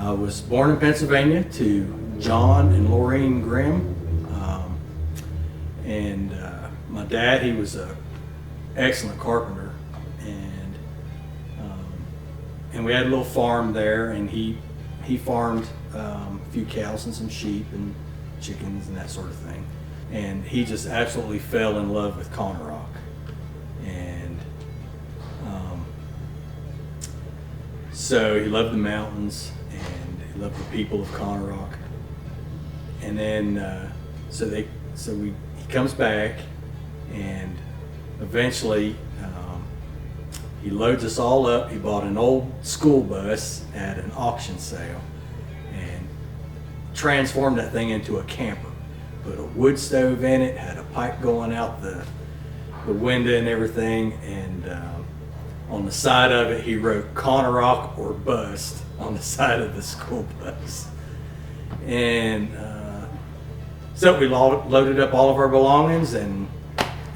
I was born in Pennsylvania to John and Laureen Grimm. And my dad, he was an excellent carpenter. And we had a little farm there, and he farmed a few cows and some sheep and chickens and that sort of thing. And he just absolutely fell in love with Konnarock. And so he loved the mountains, and he loved the people of Konnarock. And then he comes back, and eventually he loads us all up. He bought an old school bus at an auction sale and transformed that thing into a camper. Put a wood stove in it, had a pipe going out the window and everything, and on the side of it he wrote "Konnarock or bust" on the side of the school bus. And so we loaded up all of our belongings, and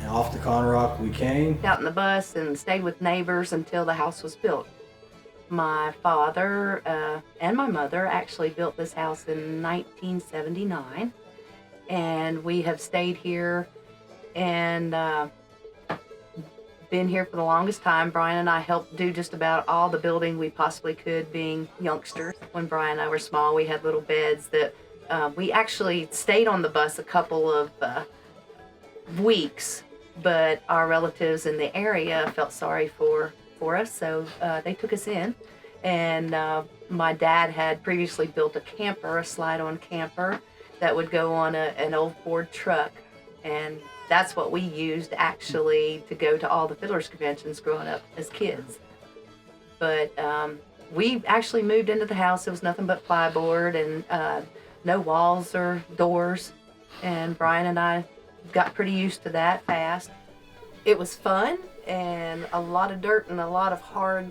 off to Konnarock we came. Out in the bus and stayed with neighbors until the house was built. My father and my mother actually built this house in 1979, and we have stayed here and been here for the longest time. Brian and I helped do just about all the building we possibly could, being youngsters. When Brian and I were small, we had little beds that we actually stayed on the bus a couple of weeks, but our relatives in the area felt sorry for us, so they took us in. And my dad had previously built a camper, a slide-on camper, that would go on an old Ford truck, and that's what we used actually to go to all the fiddlers conventions growing up as kids. But we actually moved into the house. It was nothing but plyboard and no walls or doors, and Brian and I got pretty used to that fast. It was fun and a lot of dirt and a lot of hard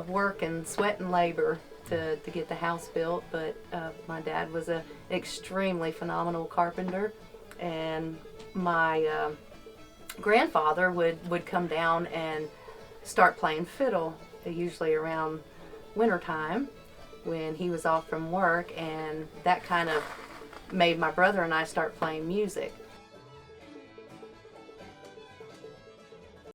work and sweat and labor to get the house built, but my dad was an extremely phenomenal carpenter, and my grandfather would come down and start playing fiddle, usually around wintertime when he was off from work, and that kind of made my brother and I start playing music.